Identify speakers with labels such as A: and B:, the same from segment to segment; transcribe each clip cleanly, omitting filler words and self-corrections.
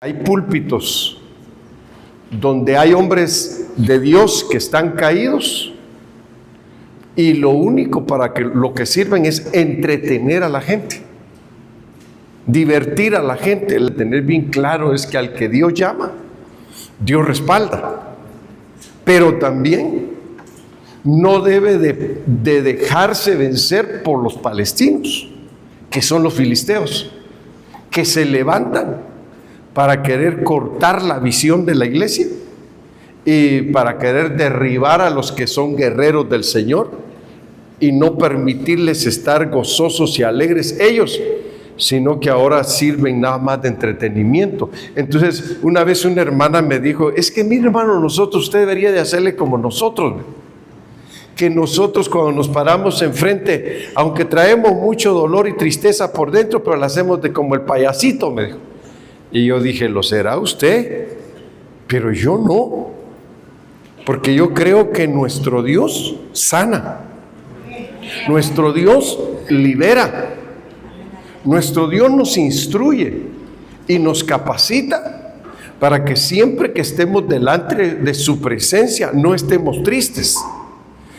A: Hay púlpitos donde hay hombres de Dios que están caídos y lo único lo que sirven es entretener a la gente, divertir a la gente. El tener bien claro es que al que Dios llama, Dios respalda, pero también no debe de dejarse vencer por los palestinos, que son los filisteos, que se levantan para querer cortar la visión de la iglesia y para querer derribar a los que son guerreros del Señor y no permitirles estar gozosos y alegres ellos, sino que ahora sirven nada más de entretenimiento. Entonces, una vez una hermana me dijo: es que mi hermano, usted debería de hacerle como nosotros, que nosotros cuando nos paramos enfrente, aunque traemos mucho dolor y tristeza por dentro, pero lo hacemos de como el payasito, me dijo. Y yo dije: ¿lo será usted? Pero yo no, porque yo creo que nuestro Dios sana, nuestro Dios libera, nuestro Dios nos instruye y nos capacita para que siempre que estemos delante de su presencia no estemos tristes,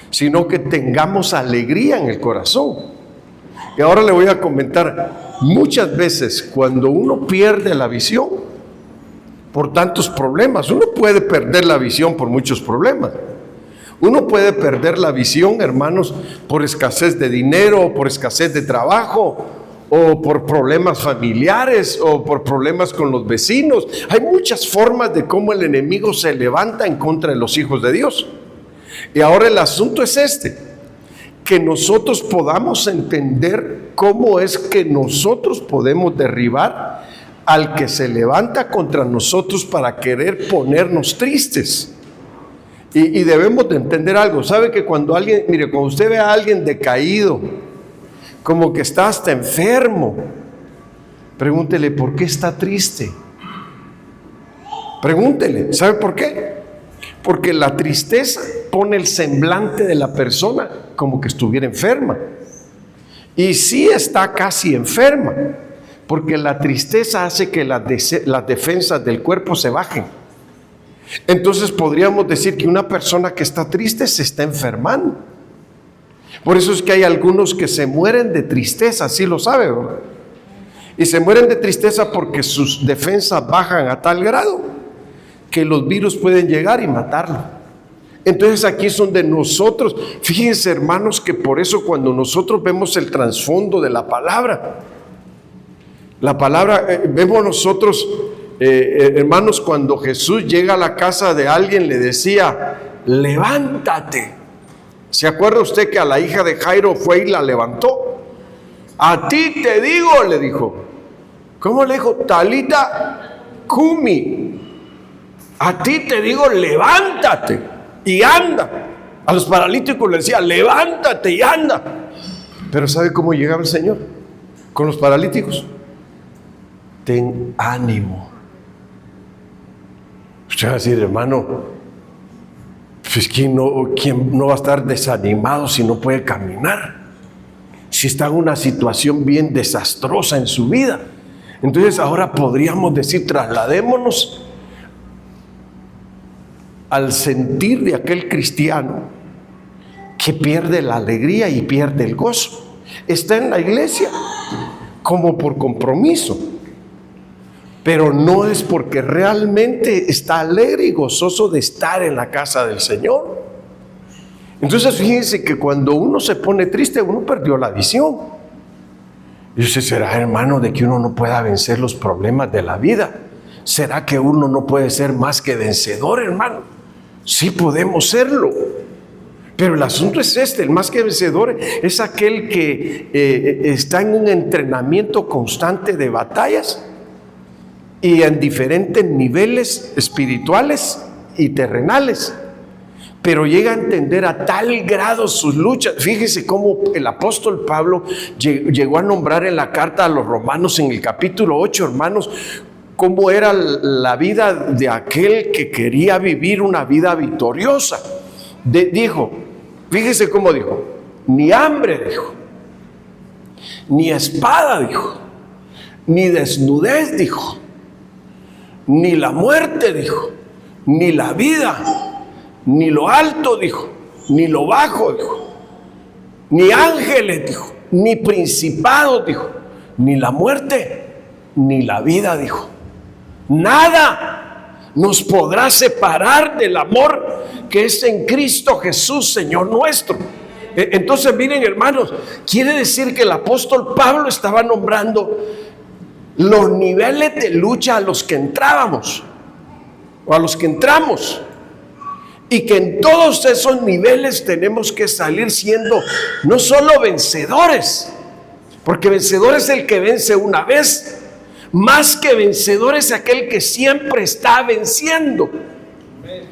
A: sino que tengamos alegría en el corazón. Y ahora le voy a comentar, muchas veces cuando uno pierde la visión por tantos problemas, uno puede perder la visión por muchos problemas. Uno puede perder la visión, hermanos, por escasez de dinero, o por escasez de trabajo, o por problemas familiares, o por problemas con los vecinos. Hay muchas formas de cómo el enemigo se levanta en contra de los hijos de Dios. Y ahora el asunto es que nosotros podamos entender cómo es que nosotros podemos derribar al que se levanta contra nosotros para querer ponernos tristes. Y debemos de entender algo. ¿Sabe que cuando usted ve a alguien decaído, como que está hasta enfermo, pregúntele: ¿por qué está triste? Pregúntele. ¿Sabe por qué? Porque la tristeza pone el semblante de la persona como que estuviera enferma. Y sí está casi enferma, porque la tristeza hace que las defensas del cuerpo se bajen. Entonces podríamos decir que una persona que está triste se está enfermando. Por eso es que hay algunos que se mueren de tristeza, ¿sí lo sabe, verdad? Y se mueren de tristeza porque sus defensas bajan a tal grado que los virus pueden llegar y matarlo. Entonces aquí es donde nosotros, fíjense, hermanos, que por eso cuando nosotros vemos el trasfondo de la palabra, vemos nosotros, hermanos, cuando Jesús llega a la casa de alguien le decía: levántate. ¿Se acuerda usted que a la hija de Jairo fue y la levantó? A ti te digo, le dijo. ¿Cómo le dijo? Talita cumi. A ti te digo, levántate y anda. A los paralíticos le decía: levántate y anda. Pero ¿sabe cómo llegaba el Señor con los paralíticos? Ten ánimo. Usted va a decir: hermano, pues ¿quién no va a estar desanimado si no puede caminar? Si está en una situación bien desastrosa en su vida. Entonces ahora podríamos decir: trasladémonos al sentir de aquel cristiano que pierde la alegría y pierde el gozo. Está en la iglesia como por compromiso, pero no es porque realmente está alegre y gozoso de estar en la casa del Señor. Entonces fíjense que cuando uno se pone triste, uno perdió la visión. Y usted: ¿será, hermano, de que uno no pueda vencer los problemas de la vida? ¿Será que uno no puede ser más que vencedor, hermano? Sí podemos serlo, pero el asunto es el más que vencedor es aquel que está en un entrenamiento constante de batallas y en diferentes niveles espirituales y terrenales, pero llega a entender a tal grado sus luchas. Fíjese cómo el apóstol Pablo llegó a nombrar en la carta a los Romanos en el capítulo 8, hermanos, cómo era la vida de aquel que quería vivir una vida victoriosa. Dijo, fíjese cómo dijo: ni hambre, dijo, ni espada, dijo, ni desnudez, dijo, ni la muerte, dijo, ni la vida, ni lo alto, dijo, ni lo bajo, dijo, ni ángeles, dijo, ni principados, dijo, ni la muerte, ni la vida, dijo. Nada nos podrá separar del amor que es en Cristo Jesús, Señor nuestro. Entonces, miren, hermanos, quiere decir que el apóstol Pablo estaba nombrando los niveles de lucha a los que entrábamos, o a los que entramos, y que en todos esos niveles tenemos que salir siendo no solo vencedores, porque vencedor es el que vence una vez. Más que vencedor es aquel que siempre está venciendo.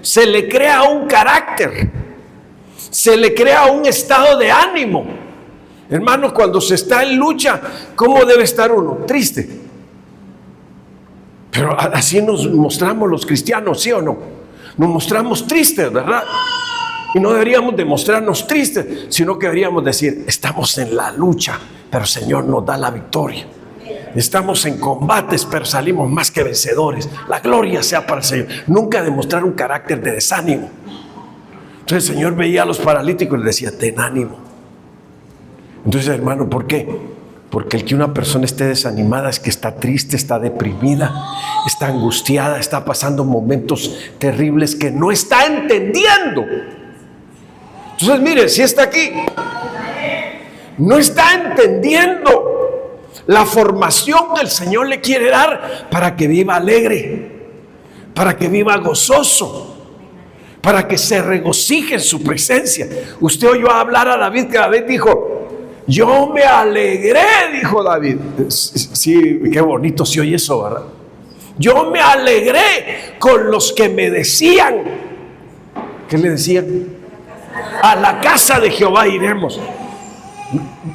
A: Se le crea un carácter, se le crea un estado de ánimo. Hermanos, cuando se está en lucha, ¿cómo debe estar uno? Triste. Pero así nos mostramos los cristianos, ¿sí o no? Nos mostramos tristes, ¿verdad? Y no deberíamos de mostrarnos tristes, sino que deberíamos decir, estamos en la lucha, pero el Señor nos da la victoria. Estamos en combates, pero salimos más que vencedores. La gloria sea para el Señor. Nunca demostrar un carácter de desánimo. Entonces el Señor veía a los paralíticos y les decía, ten ánimo. Entonces, hermano, ¿por qué? Porque el que una persona esté desanimada es que está triste, está deprimida, está angustiada, está pasando momentos terribles que no está entendiendo. Entonces, mire, si está aquí, no está entendiendo la formación que el Señor le quiere dar para que viva alegre, para que viva gozoso, para que se regocije en su presencia. Usted oyó hablar a David, que David dijo, yo me alegré, dijo David. Sí, qué bonito se oye eso, ¿verdad? Yo me alegré con los que me decían. ¿Qué le decían? A la casa de Jehová iremos.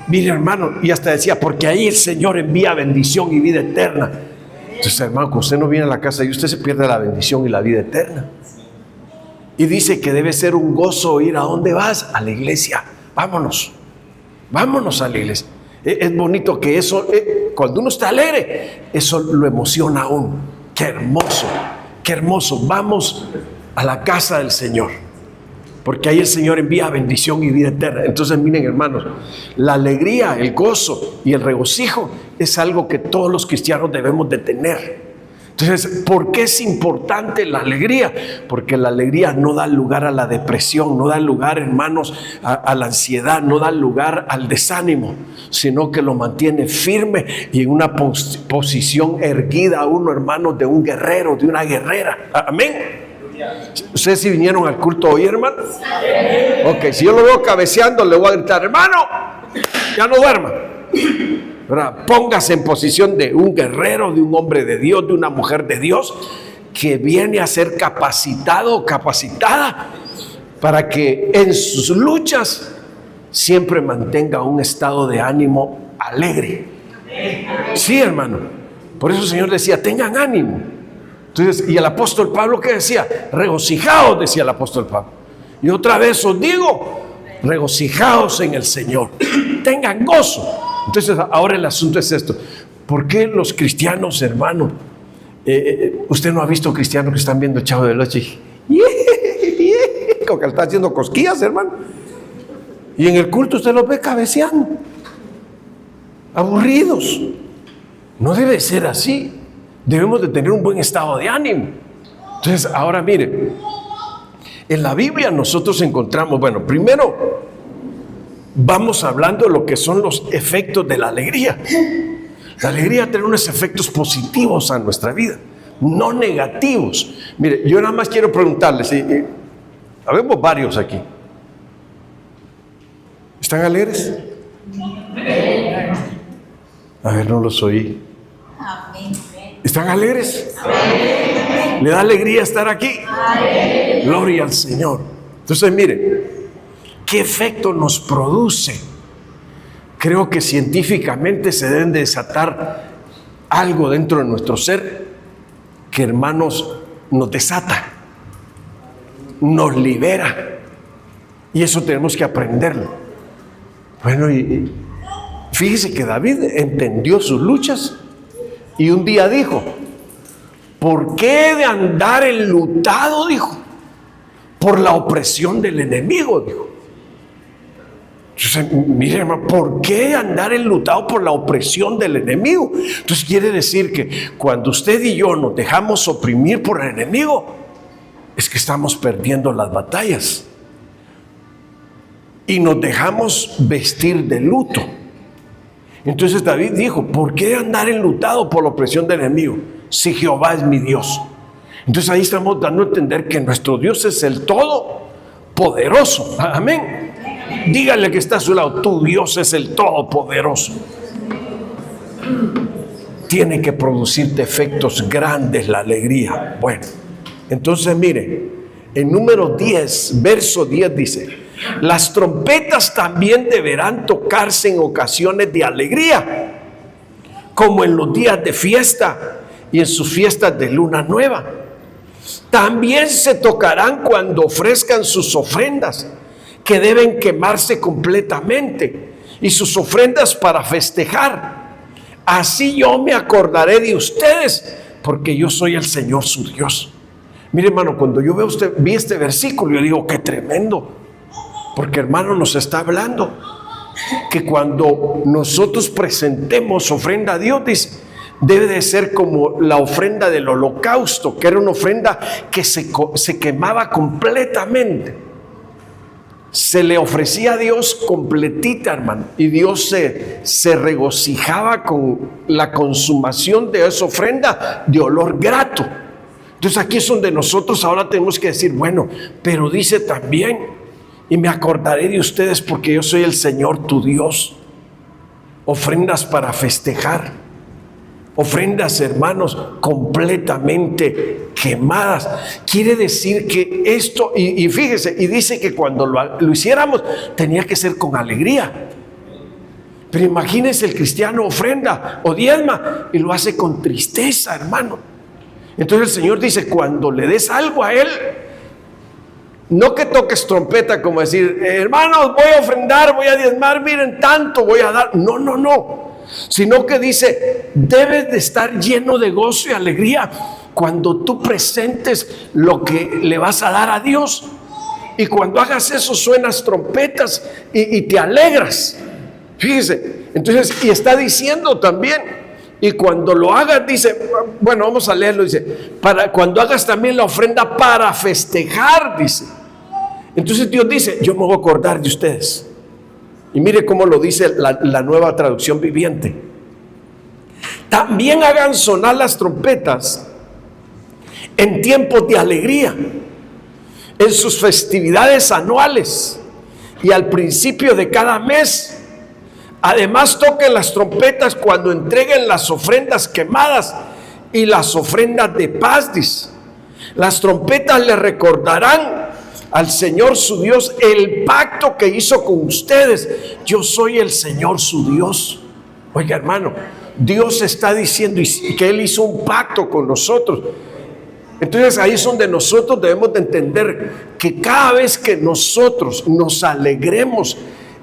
A: Mire, hermano, y hasta decía, porque ahí el Señor envía bendición y vida eterna. Entonces, hermano, cuando usted no viene a la casa y usted se pierde la bendición y la vida eterna. Y dice que debe ser un gozo ir. ¿A dónde vas? A la iglesia. Vámonos a la iglesia. Es bonito que eso, cuando uno está alegre, eso lo emociona a uno. Qué hermoso. Vamos a la casa del Señor, porque ahí el Señor envía bendición y vida eterna. Entonces, miren, hermanos, la alegría, el gozo y el regocijo es algo que todos los cristianos debemos de tener. Entonces, ¿por qué es importante la alegría? Porque la alegría no da lugar a la depresión, no da lugar, hermanos, a la ansiedad, no da lugar al desánimo, sino que lo mantiene firme y en una posición erguida a uno, hermanos, de un guerrero, de una guerrera. Amén. ¿Ustedes si vinieron al culto hoy, hermano? Ok, si yo lo veo cabeceando, le voy a gritar, hermano, ya no duerma. ¿Verdad? Póngase en posición de un guerrero, de un hombre de Dios, de una mujer de Dios, que viene a ser capacitado o capacitada para que en sus luchas siempre mantenga un estado de ánimo alegre. Sí, hermano. Por eso el Señor decía, tengan ánimo. Entonces, y el apóstol Pablo, ¿qué decía? Regocijaos, decía el apóstol Pablo. Y otra vez os digo, regocijaos en el Señor. Tengan gozo. Entonces, ahora el asunto es esto. ¿Por qué los cristianos, hermano? Usted no ha visto cristianos que están viendo el Chavo del Ocho como que le está haciendo cosquillas, hermano. Y en el culto usted los ve cabeceando, aburridos. No debe ser así. Debemos de tener un buen estado de ánimo. Entonces, ahora mire, en la Biblia nosotros encontramos, bueno, primero vamos hablando de lo que son los efectos de la alegría. La alegría tiene unos efectos positivos a nuestra vida, no negativos. Mire, yo nada más quiero preguntarles, habemos varios aquí. ¿Están alegres? A ver, no los oí. ¿Están alegres? ¿Le da alegría estar aquí? Gloria al Señor. Entonces, miren, ¿qué efecto nos produce? Creo que científicamente se deben de desatar algo dentro de nuestro ser que, hermanos, nos desata, nos libera. Y eso tenemos que aprenderlo. Bueno, y fíjese que David entendió sus luchas y un día dijo, ¿por qué he de andar enlutado? Dijo, por la opresión del enemigo, dijo. Entonces, mire, hermano, ¿por qué andar enlutado por la opresión del enemigo? Entonces quiere decir que cuando usted y yo nos dejamos oprimir por el enemigo, es que estamos perdiendo las batallas y nos dejamos vestir de luto. Entonces David dijo, ¿por qué andar enlutado por la opresión del enemigo si Jehová es mi Dios? Entonces ahí estamos dando a entender que nuestro Dios es el Todopoderoso. Amén. Dígale que está a su lado, tu Dios es el Todopoderoso. Tiene que producirte efectos grandes la alegría. Bueno, entonces mire, en número 10, verso 10 dice, las trompetas también deberán tocarse en ocasiones de alegría, como en los días de fiesta y en sus fiestas de luna nueva. También se tocarán cuando ofrezcan sus ofrendas, que deben quemarse completamente, y sus ofrendas para festejar. Así yo me acordaré de ustedes, porque yo soy el Señor su Dios. Mire, hermano, cuando yo vi este versículo, yo digo, qué tremendo. Porque, hermano, nos está hablando que cuando nosotros presentemos ofrenda a Dios, dice, debe de ser como la ofrenda del holocausto, que era una ofrenda que se quemaba completamente. Se le ofrecía a Dios completita, hermano, y Dios se regocijaba con la consumación de esa ofrenda de olor grato. Entonces aquí es donde nosotros ahora tenemos que decir, bueno, pero dice también, y me acordaré de ustedes porque yo soy el Señor tu Dios. Ofrendas para festejar. Ofrendas, hermanos, completamente quemadas. Quiere decir que esto, y fíjese, y dice que cuando lo hiciéramos, tenía que ser con alegría. Pero imagínense, el cristiano ofrenda o diezma y lo hace con tristeza, hermano. Entonces el Señor dice, cuando le des algo a Él, no que toques trompeta como decir, hermanos, voy a ofrendar, voy a diezmar, miren, tanto voy a dar. No, no, no. Sino que dice, debes de estar lleno de gozo y alegría cuando tú presentes lo que le vas a dar a Dios. Y cuando hagas eso, suenas trompetas y te alegras. Fíjese, entonces, y está diciendo también, y cuando lo hagas, dice, bueno, vamos a leerlo, dice, cuando hagas también la ofrenda para festejar, dice. Entonces Dios dice, yo me voy a acordar de ustedes. Y mire cómo lo dice la Nueva Traducción Viviente. También hagan sonar las trompetas en tiempos de alegría, en sus festividades anuales y al principio de cada mes. Además, toquen las trompetas cuando entreguen las ofrendas quemadas y las ofrendas de paz, dice. Las trompetas le recordarán al Señor su Dios el pacto que hizo con ustedes. Yo soy el Señor su Dios. Oiga, hermano, Dios está diciendo que Él hizo un pacto con nosotros. Entonces ahí es donde nosotros debemos de entender que cada vez que nosotros nos alegremos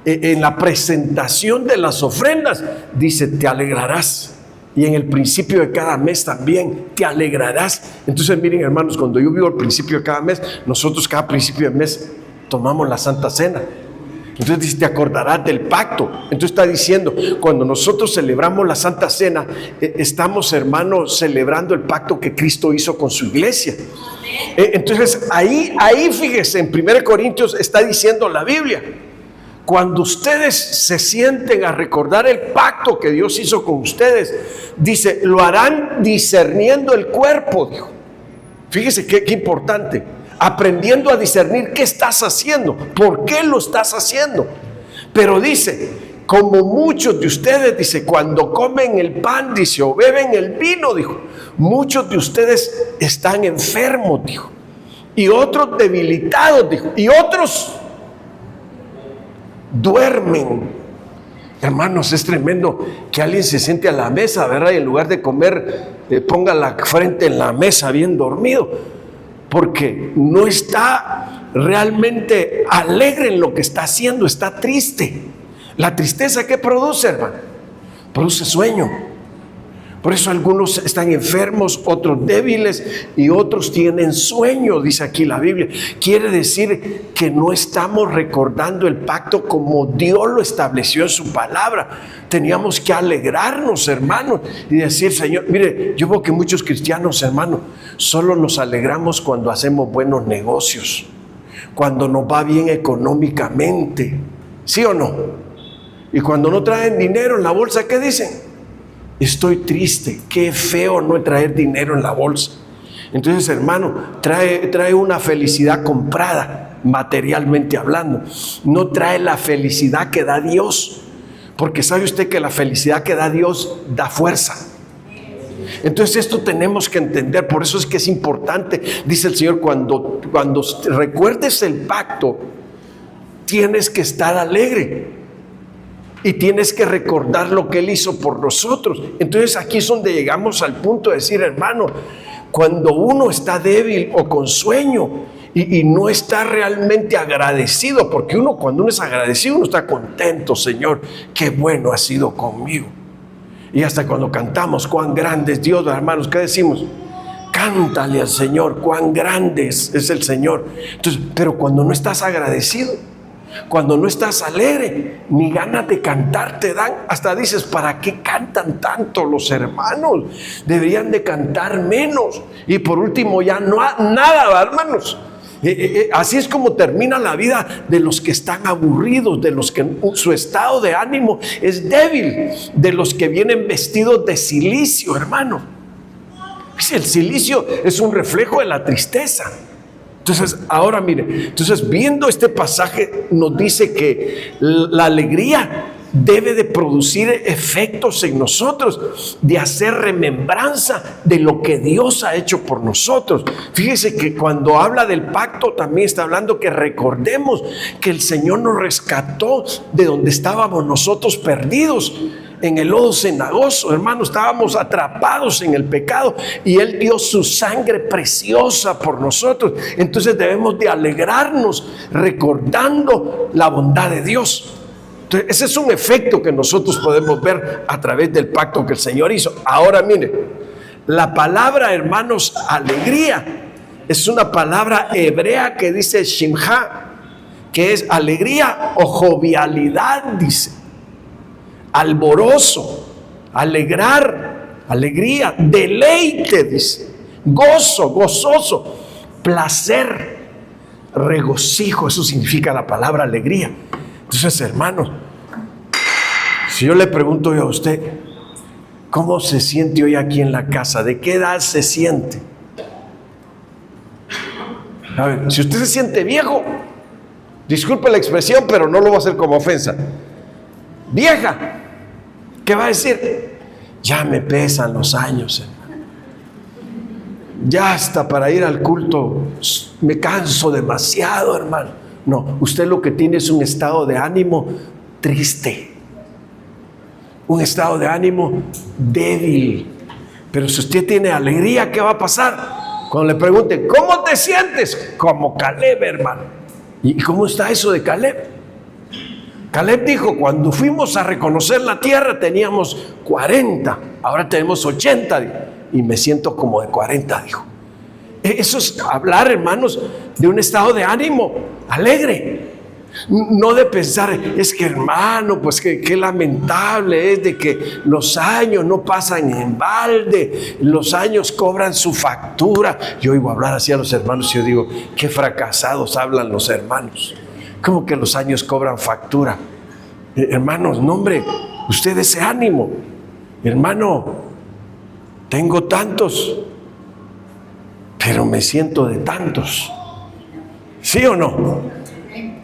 A: en la presentación de las ofrendas, dice, te alegrarás. Y en el principio de cada mes también te alegrarás. Entonces miren, hermanos, cuando yo vivo al principio de cada mes, nosotros cada principio de mes tomamos la Santa Cena. Entonces dice, te acordarás del pacto. Entonces está diciendo, cuando nosotros celebramos la Santa Cena, estamos, hermanos, celebrando el pacto que Cristo hizo con su iglesia. Entonces ahí fíjese, en 1 Corintios está diciendo la Biblia, cuando ustedes se sienten a recordar el pacto que Dios hizo con ustedes, dice, lo harán discerniendo el cuerpo, dijo. Fíjese qué importante, aprendiendo a discernir qué estás haciendo, por qué lo estás haciendo. Pero dice, como muchos de ustedes, dice, cuando comen el pan, dice, o beben el vino, dijo, muchos de ustedes están enfermos, dijo, y otros debilitados, dijo, y otros duermen. Hermanos, es tremendo que alguien se siente a la mesa, ¿verdad? Y en lugar de comer, ponga la frente en la mesa bien dormido, porque no está realmente alegre en lo que está haciendo, está triste. La tristeza, ¿qué produce, hermano? Produce sueño. Por eso algunos están enfermos, otros débiles y otros tienen sueño, dice aquí la Biblia. Quiere decir que no estamos recordando el pacto como Dios lo estableció en su palabra. Teníamos que alegrarnos, hermanos, y decir, Señor, mire, yo veo que muchos cristianos, hermanos, solo nos alegramos cuando hacemos buenos negocios, cuando nos va bien económicamente, ¿sí o no? Y cuando no traen dinero en la bolsa, ¿qué dicen? Estoy triste, qué feo no traer dinero en la bolsa. Entonces, hermano, trae una felicidad comprada, materialmente hablando. No trae la felicidad que da Dios, porque sabe usted que la felicidad que da Dios da fuerza. Entonces esto tenemos que entender, por eso es que es importante, dice el Señor, cuando recuerdes el pacto, tienes que estar alegre. Y tienes que recordar lo que Él hizo por nosotros. Entonces aquí es donde llegamos al punto de decir, hermano, cuando uno está débil o con sueño y no está realmente agradecido, porque cuando uno es agradecido, uno está contento, Señor, qué bueno ha sido conmigo. Y hasta cuando cantamos, cuán grande es Dios, hermanos, ¿qué decimos? Cántale al Señor, cuán grande es el Señor. Entonces, pero cuando no estás agradecido, cuando no estás alegre, ni ganas de cantar te dan. Hasta dices, ¿para qué cantan tanto los hermanos? Deberían de cantar menos. Y por último ya no nada, hermanos. Así es como termina la vida de los que están aburridos, de los que su estado de ánimo es débil, de los que vienen vestidos de cilicio, hermano. El cilicio es un reflejo de la tristeza. Entonces, ahora mire, viendo este pasaje nos dice que la alegría debe de producir efectos en nosotros, de hacer remembranza de lo que Dios ha hecho por nosotros. Fíjese que cuando habla del pacto también está hablando que recordemos que el Señor nos rescató de donde estábamos nosotros perdidos. En el lodo cenagoso, hermano, estábamos atrapados en el pecado y Él dio su sangre preciosa por nosotros. Entonces debemos de alegrarnos recordando la bondad de Dios. Entonces, ese es un efecto que nosotros podemos ver a través del pacto que el Señor hizo. Ahora mire, la palabra, hermanos, alegría, es una palabra hebrea que dice shimha, que es alegría o jovialidad, dice. Alborozo, alegrar, alegría, deleite, dice, gozo, gozoso, placer, regocijo, eso significa la palabra alegría. Entonces, hermanos, si yo le pregunto a usted, ¿cómo se siente hoy aquí en la casa? ¿De qué edad se siente? A ver, si usted se siente viejo, disculpe la expresión, pero no lo voy a hacer como ofensa. Vieja, ¿qué va a decir? Ya me pesan los años, hermano. Ya hasta para ir al culto me canso demasiado, hermano. No, usted lo que tiene es un estado de ánimo triste, un estado de ánimo débil. Pero si usted tiene alegría, ¿qué va a pasar? Cuando le pregunten, ¿cómo te sientes? Como Caleb, hermano. ¿Y cómo está eso de Caleb? Caleb dijo, cuando fuimos a reconocer la tierra teníamos 40, ahora tenemos 80 y me siento como de 40, dijo. Eso es hablar, hermanos, de un estado de ánimo alegre, no de pensar, es que hermano, pues qué lamentable es de que los años no pasan en balde, los años cobran su factura. Yo oigo hablar así a los hermanos y yo digo, qué fracasados hablan los hermanos. ¿Cómo que los años cobran factura? Hermanos, no hombre, usted ese ánimo. Hermano, tengo tantos, pero me siento de tantos. ¿Sí o no?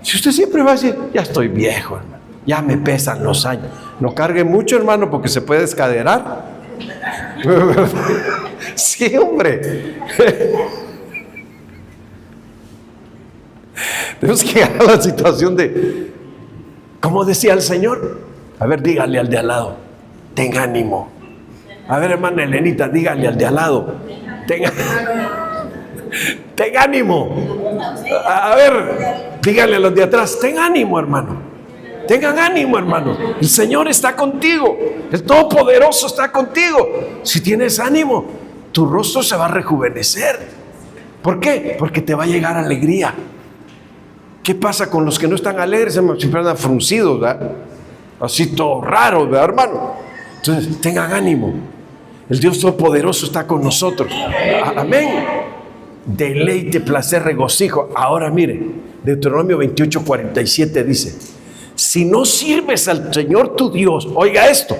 A: Si usted siempre va a decir, ya estoy viejo, hermano, ya me pesan los años. No cargue mucho, hermano, porque se puede descaderar. Sí, hombre. Tenemos que llegar a la situación de, ¿cómo decía el Señor? A ver, dígale al de al lado, ten ánimo. A ver, hermana Elenita, dígale al de al lado, ten ánimo. A ver, dígale a los de atrás, ten ánimo, hermano. Tengan ánimo, hermanos. El Señor está contigo. El Todopoderoso está contigo. Si tienes ánimo, tu rostro se va a rejuvenecer. ¿Por qué? Porque te va a llegar alegría. ¿Qué pasa con los que no están alegres? Siempre andan fruncidos, ¿verdad? Así todo raro, ¿verdad, hermano? Entonces, tengan ánimo. El Dios Todopoderoso está con nosotros. Amén. Deleite, placer, regocijo. Ahora mire, Deuteronomio 28:47 dice: si no sirves al Señor tu Dios, oiga esto,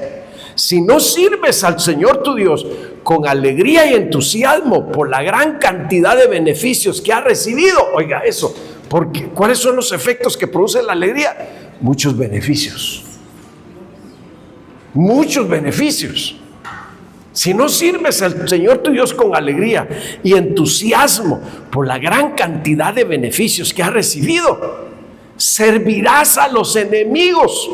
A: si no sirves al Señor tu Dios con alegría y entusiasmo por la gran cantidad de beneficios que has recibido, oiga eso, porque ¿cuáles son los efectos que produce la alegría? Muchos beneficios. Muchos beneficios. Si no sirves al Señor tu Dios con alegría y entusiasmo por la gran cantidad de beneficios que has recibido, servirás a los enemigos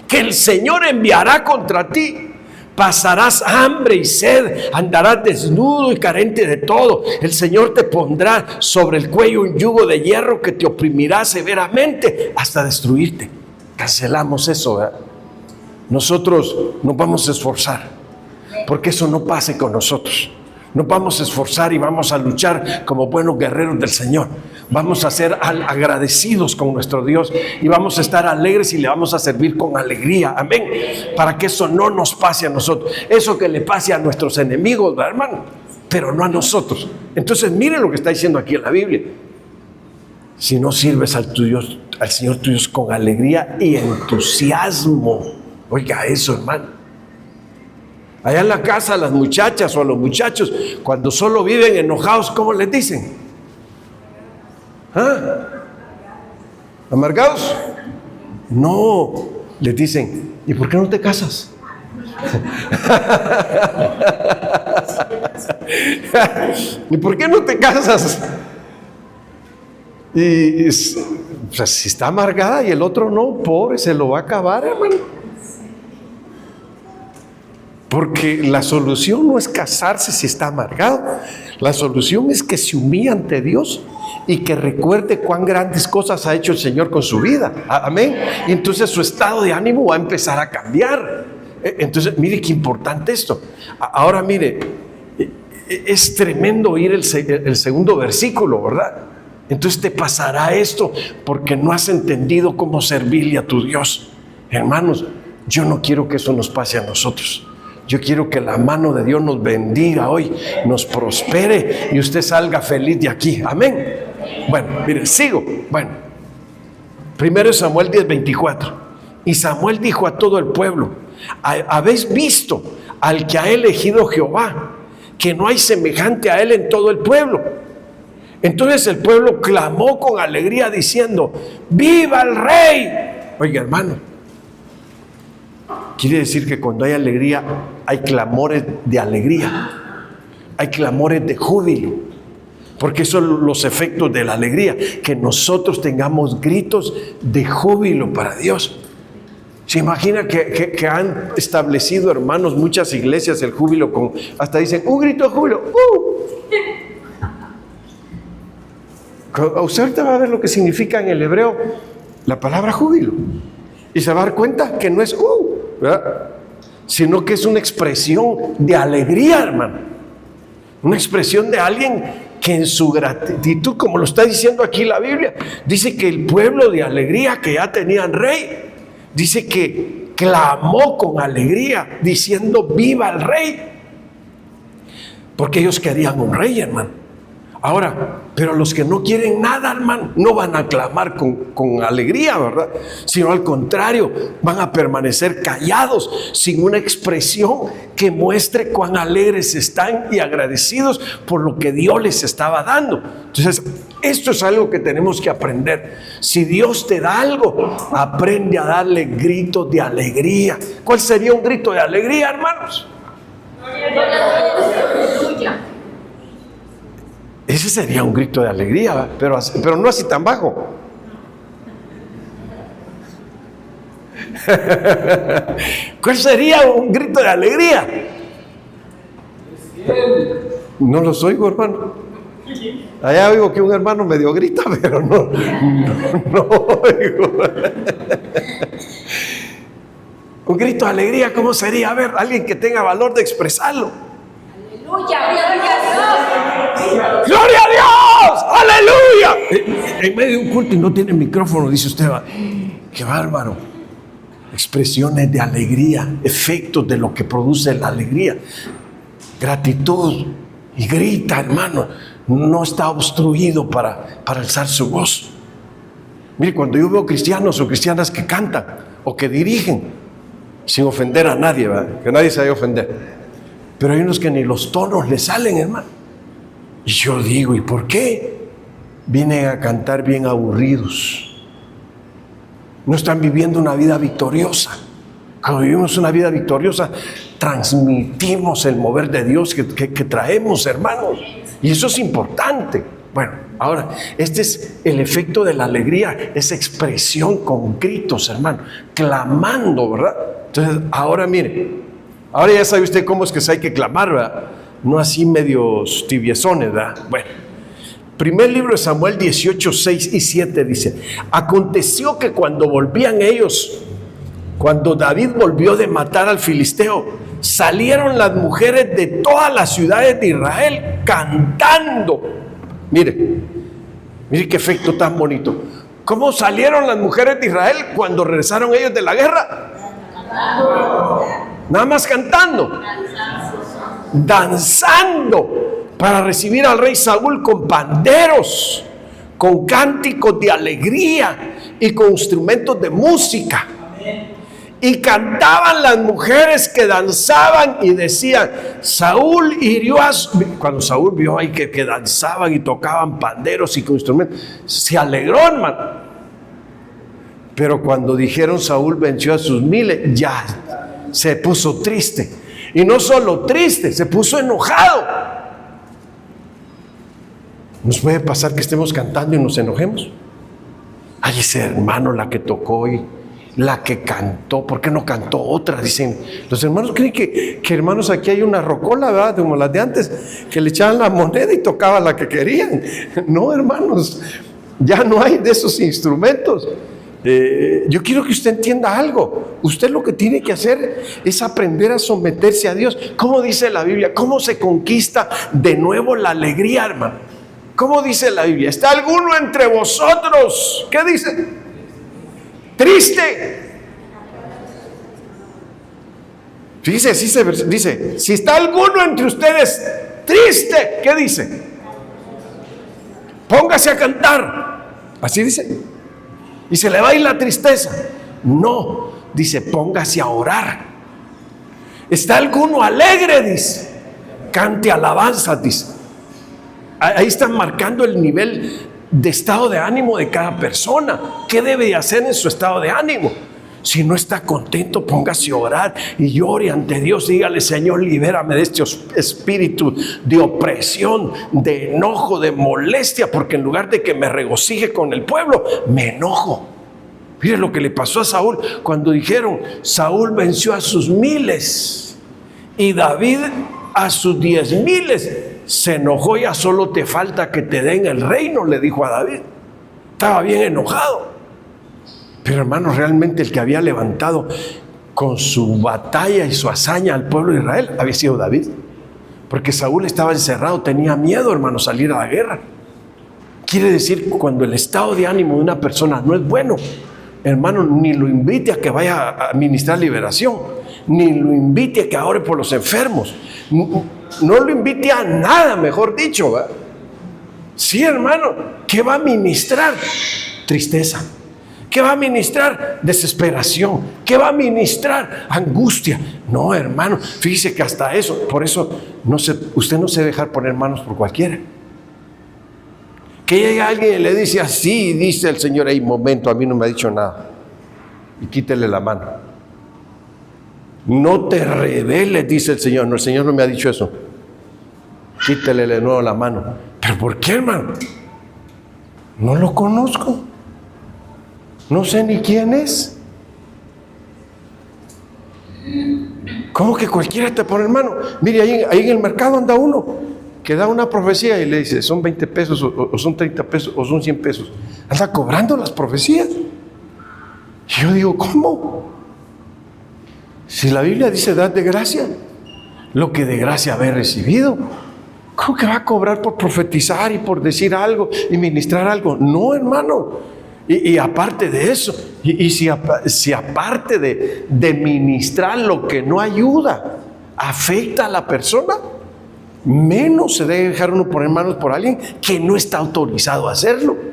A: que el Señor enviará contra ti. Pasarás hambre y sed, andarás desnudo y carente de todo. El Señor te pondrá sobre el cuello un yugo de hierro que te oprimirá severamente hasta destruirte. Cancelamos eso, ¿verdad? Nosotros nos vamos a esforzar porque eso no pase con nosotros. Nos vamos a esforzar y vamos a luchar como buenos guerreros del Señor. Vamos a ser agradecidos con nuestro Dios y vamos a estar alegres y le vamos a servir con alegría. Amén. Para que eso no nos pase a nosotros. Eso que le pase a nuestros enemigos, ¿verdad, hermano? Pero no a nosotros. Entonces, miren lo que está diciendo aquí en la Biblia. Si no sirves al Señor tu Dios con alegría y entusiasmo. Oiga eso, hermano. Allá en la casa, a las muchachas o a los muchachos, cuando solo viven enojados, ¿cómo les dicen? ¿Ah? ¿Amargados? No, les dicen, ¿y por qué no te casas? ¿Y por qué no te casas? Y o sea, si está amargada y el otro no, pobre, se lo va a acabar, hermano. Porque la solución no es casarse si está amargado. La solución es que se humille ante Dios y que recuerde cuán grandes cosas ha hecho el Señor con su vida. Amén. Y entonces su estado de ánimo va a empezar a cambiar. Entonces, mire qué importante esto. Ahora mire, es tremendo oír el segundo versículo, ¿verdad? Entonces te pasará esto porque no has entendido cómo servirle a tu Dios. Hermanos, yo no quiero que eso nos pase a nosotros. Yo quiero que la mano de Dios nos bendiga hoy, nos prospere y usted salga feliz de aquí. Amén. Bueno, miren, sigo. Bueno, 1 Samuel 10:24. Y Samuel dijo a todo el pueblo: ¿habéis visto al que ha elegido Jehová? Que no hay semejante a él en todo el pueblo. Entonces el pueblo clamó con alegría diciendo: ¡viva el rey! Oiga, hermano, quiere decir que cuando hay alegría, hay clamores de alegría, hay clamores de júbilo, porque esos son los efectos de la alegría, que nosotros tengamos gritos de júbilo para Dios. Se imagina que han establecido, hermanos, muchas iglesias el júbilo con, hasta dicen, un grito de júbilo. Usted ahorita va a ver lo que significa en el hebreo la palabra júbilo y se va a dar cuenta que no es ¿verdad? Sino que es una expresión de alegría, hermano. Una expresión de alguien que en su gratitud, como lo está diciendo aquí la Biblia, dice que el pueblo de alegría que ya tenían rey, dice que clamó con alegría diciendo: viva el rey, porque ellos querían un rey, hermano. Ahora, pero los que no quieren nada, hermano, no van a clamar con alegría, ¿verdad? Sino al contrario, van a permanecer callados, sin una expresión que muestre cuán alegres están y agradecidos por lo que Dios les estaba dando. Entonces, esto es algo que tenemos que aprender. Si Dios te da algo, aprende a darle gritos de alegría. ¿Cuál sería un grito de alegría, hermanos? Ese sería un grito de alegría, pero no así tan bajo. ¿Cuál sería un grito de alegría? No los oigo, hermano. Allá oigo que un hermano medio grita, pero no oigo. Un grito de alegría, ¿cómo sería? A ver, alguien que tenga valor de expresarlo.
B: ¡Aleluya! ¡Gloria a Dios!
A: ¡Gloria a Dios! ¡Aleluya! En medio de un culto y no tiene micrófono, dice usted, ¡qué bárbaro! Expresiones de alegría, efectos de lo que produce la alegría. Gratitud. Y grita, hermano. No está obstruido para alzar su voz. Mire, cuando yo veo cristianos o cristianas que cantan o que dirigen, sin ofender a nadie, ¿verdad? Que nadie se vaya a ofender, pero hay unos que ni los tonos le salen, hermano. Y yo digo, ¿y por qué? Vienen a cantar bien aburridos. No están viviendo una vida victoriosa. Cuando vivimos una vida victoriosa, transmitimos el mover de Dios que traemos, hermanos. Y eso es importante. Bueno, ahora, este es el efecto de la alegría, esa expresión con gritos, hermano, clamando, ¿verdad? Entonces, ahora mire, ahora ya sabe usted cómo es que se hay que clamar, ¿verdad? No así medios tibiezones, ¿verdad? Bueno, primer libro de Samuel 18, 6 y 7 dice: aconteció que cuando David volvió de matar al filisteo, salieron las mujeres de todas las ciudades de Israel cantando. Mire qué efecto tan bonito. ¿Cómo salieron las mujeres de Israel cuando regresaron ellos de la guerra? Nada más cantando. Danzando para recibir al rey Saúl con panderos, con cánticos de alegría y con instrumentos de música. Y cantaban las mujeres que danzaban y decían: Saúl hirió a su... Cuando Saúl vio ahí que danzaban y tocaban panderos y con instrumentos, se alegró, hermano. Pero cuando dijeron Saúl venció a sus miles, ya se puso triste. Y no solo triste, se puso enojado. ¿Nos puede pasar que estemos cantando y nos enojemos? Ay, ese hermano, la que tocó y la que cantó, ¿por qué no cantó otra? Dicen los hermanos, creen que hermanos, aquí hay una rocola, ¿verdad? Como las de antes, que le echaban la moneda y tocaban la que querían. No, hermanos, ya no hay de esos instrumentos. Yo quiero que usted entienda algo. Usted lo que tiene que hacer es aprender a someterse a Dios. ¿Cómo dice la Biblia? ¿Cómo se conquista de nuevo la alegría, hermano? ¿Cómo dice la Biblia? ¿Está alguno entre vosotros? ¿Qué dice? Triste. Fíjese, así se dice: si está alguno entre ustedes triste, ¿qué dice? Póngase a cantar. Así dice. Y se le va a ir la tristeza. No, dice, póngase a orar. ¿Está alguno alegre? Dice, cante alabanzas, dice. Ahí están marcando el nivel de estado de ánimo de cada persona. ¿Qué debe hacer en su estado de ánimo? Si no está contento, póngase a orar y llore ante Dios. Dígale: Señor, libérame de este espíritu de opresión, de enojo, de molestia, porque en lugar de que me regocije con el pueblo, me enojo. Mire lo que le pasó a Saúl cuando dijeron: Saúl venció a sus miles y David a sus 10,000. Se enojó. Ya solo te falta que te den el reino, le dijo a David. Estaba bien enojado. Pero hermanos, realmente el que había levantado con su batalla y su hazaña al pueblo de Israel había sido David. Porque Saúl estaba encerrado, tenía miedo, hermano, salir a la guerra. Quiere decir, cuando el estado de ánimo de una persona no es bueno, hermano, ni lo invite a que vaya a ministrar liberación, ni lo invite a que ore por los enfermos, no lo invite a nada, mejor dicho, ¿verdad? Sí, hermano, ¿qué va a ministrar? Tristeza. ¿Qué va a ministrar? Desesperación. ¿Qué va a ministrar? Angustia. No, hermano, fíjese que hasta eso, por eso usted no se dejar poner manos por cualquiera. Que llegue alguien y le dice: así dice el Señor. Ahí, momento, a mí no me ha dicho nada. Y quítele la mano. No te rebeles, dice el Señor. No, el Señor no me ha dicho eso. Quítele de nuevo la mano. ¿Pero por qué, hermano? No lo conozco. No sé ni quién es. ¿Cómo que cualquiera te pone mano? Mire, ahí en el mercado anda uno que da una profecía y le dice: son 20 pesos, o son 30 pesos, o son 100 pesos. Anda cobrando las profecías. Y yo digo: ¿cómo? Si la Biblia dice dad de gracia lo que de gracia habéis recibido, ¿cómo que va a cobrar por profetizar y por decir algo y ministrar algo? No, hermano. Y aparte de eso, si aparte de ministrar lo que no ayuda, afecta a la persona, menos se debe dejar uno poner manos por alguien que no está autorizado a hacerlo.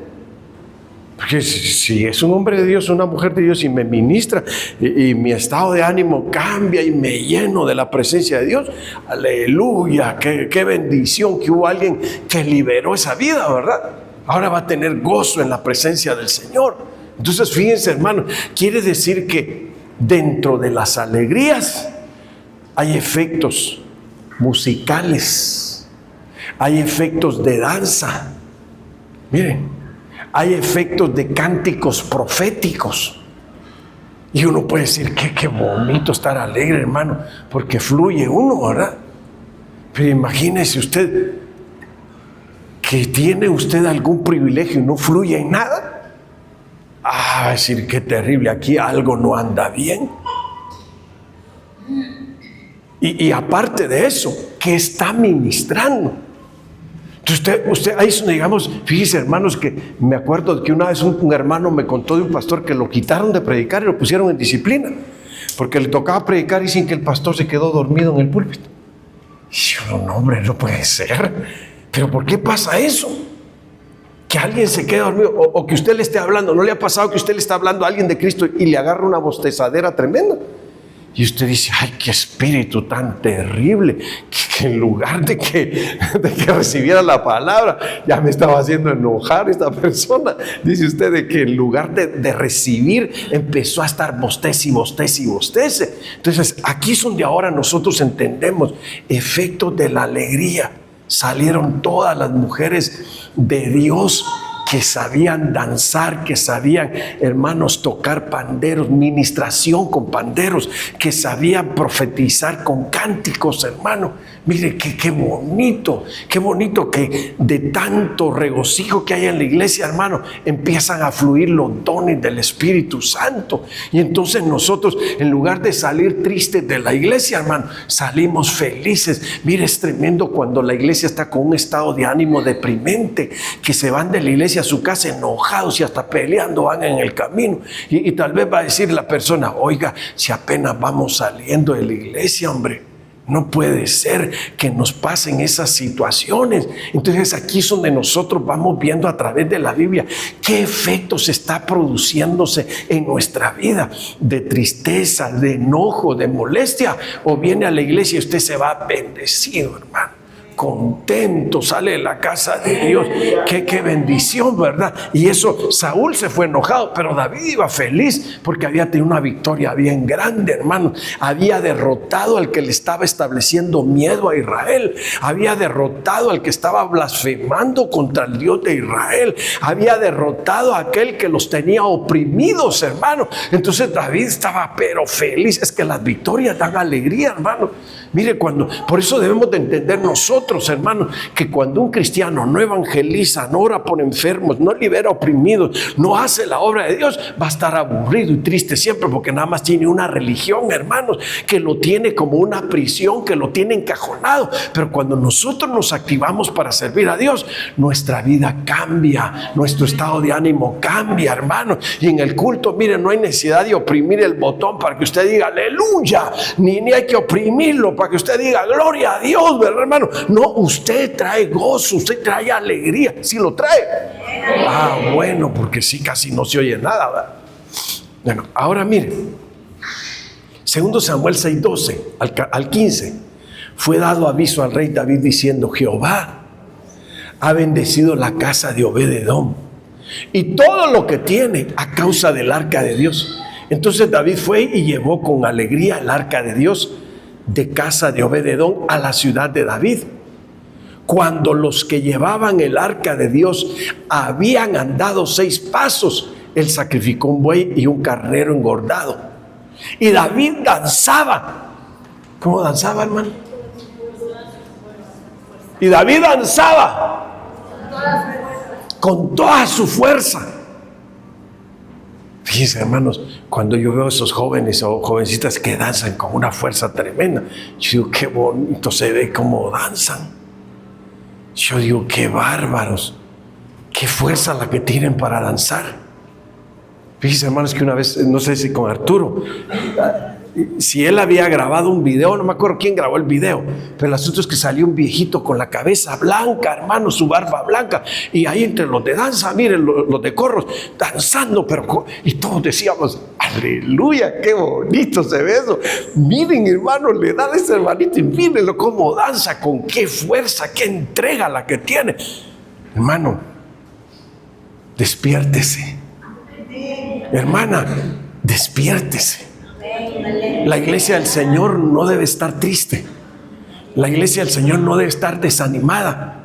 A: Porque si es un hombre de Dios, una mujer de Dios y me ministra y mi estado de ánimo cambia y me lleno de la presencia de Dios, aleluya, qué bendición que hubo alguien que liberó esa vida, ¿verdad? Ahora va a tener gozo en la presencia del Señor. Entonces, fíjense, hermano, quiere decir que dentro de las alegrías hay efectos musicales, hay efectos de danza, miren, hay efectos de cánticos proféticos. Y uno puede decir, qué bonito estar alegre, hermano, porque fluye uno, ¿verdad? Pero imagínese usted que tiene usted algún privilegio y no fluye en nada. Va a decir, qué terrible, aquí algo no anda bien. Y aparte de eso, ¿qué está ministrando? Entonces usted ahí es donde, digamos, fíjese, hermanos, que me acuerdo de que una vez un hermano me contó de un pastor que lo quitaron de predicar y lo pusieron en disciplina, porque le tocaba predicar y sin que el pastor se quedó dormido en el púlpito. Y yo, no, hombre, no puede ser. ¿Pero por qué pasa eso? Que alguien se quede dormido o que usted le esté hablando. ¿No le ha pasado que usted le está hablando a alguien de Cristo y le agarra una bostezadera tremenda? Y usted dice, ay, qué espíritu tan terrible, que en lugar de que recibiera la palabra, ya me estaba haciendo enojar esta persona. Dice usted de que en lugar de recibir, empezó a estar bostece y bostece y bostece. Entonces, aquí es donde ahora nosotros entendemos efectos de la alegría. Salieron todas las mujeres de Dios que sabían danzar, que sabían, hermanos, tocar panderos, ministración con panderos, que sabían profetizar con cánticos, hermano. Mire, qué bonito que de tanto regocijo que hay en la iglesia, hermano, empiezan a fluir los dones del Espíritu Santo. Y entonces nosotros, en lugar de salir tristes de la iglesia, hermano, salimos felices. Mire, es tremendo cuando la iglesia está con un estado de ánimo deprimente, que se van de la iglesia a su casa enojados y hasta peleando van en el camino. Y tal vez va a decir la persona, oiga, si apenas vamos saliendo de la iglesia, hombre. No puede ser que nos pasen esas situaciones. Entonces aquí es donde nosotros vamos viendo a través de la Biblia qué efectos está produciéndose en nuestra vida, de tristeza, de enojo, de molestia, o viene a la iglesia y usted se va bendecido, hermano, contento, sale de la casa de Dios. Qué bendición, ¿verdad? Y eso, Saúl se fue enojado, pero David iba feliz porque había tenido una victoria bien grande, hermano. Había derrotado al que le estaba estableciendo miedo a Israel. Había derrotado al que estaba blasfemando contra el Dios de Israel. Había derrotado a aquel que los tenía oprimidos, hermano. Entonces David estaba pero feliz. Es que las victorias dan alegría, hermano. Mire, por eso debemos de entender nosotros, hermanos, que cuando un cristiano no evangeliza, no ora por enfermos, no libera oprimidos, no hace la obra de Dios, va a estar aburrido y triste siempre, porque nada más tiene una religión, hermanos, que lo tiene como una prisión, que lo tiene encajonado. Pero cuando nosotros nos activamos para servir a Dios, nuestra vida cambia, nuestro estado de ánimo cambia, hermanos. Y en el culto, mire, no hay necesidad de oprimir el botón para que usted diga aleluya, ni hay que oprimirlo para que usted diga gloria a Dios, ¿verdad, hermano? No, usted trae gozo, usted trae alegría. ¿Sí lo trae? Bueno, porque sí, casi no se oye nada, ¿verdad? Bueno, ahora mire, 2 Samuel 6:12 al 15, fue dado aviso al rey David diciendo: Jehová ha bendecido la casa de Obed-edom y todo lo que tiene a causa del arca de Dios. Entonces David fue y llevó con alegría el arca de Dios de casa de Obed-edom a la ciudad de David. Cuando los que llevaban el arca de Dios habían andado 6 pasos, él sacrificó un buey y un carnero engordado. Y David danzaba. ¿Cómo danzaba, hermano? Y David danzaba con toda su fuerza. Fíjense, hermanos, cuando yo veo a esos jóvenes o jovencitas que danzan con una fuerza tremenda, yo digo, qué bonito se ve cómo danzan. Yo digo, qué bárbaros, qué fuerza la que tienen para danzar. Fíjense, hermanos, que una vez, no sé si con Arturo, si él había grabado un video, no me acuerdo quién grabó el video, pero el asunto es que salió un viejito con la cabeza blanca, hermano, su barba blanca, y ahí entre los de danza, miren, los de corros, danzando, y todos decíamos, aleluya, qué bonito se ve eso. Miren, hermano, le da a ese hermanito y mírenlo cómo danza, con qué fuerza, qué entrega la que tiene. Hermano, despiértese. Hermana, despiértese. La iglesia del Señor no debe estar triste. La iglesia del Señor no debe estar desanimada.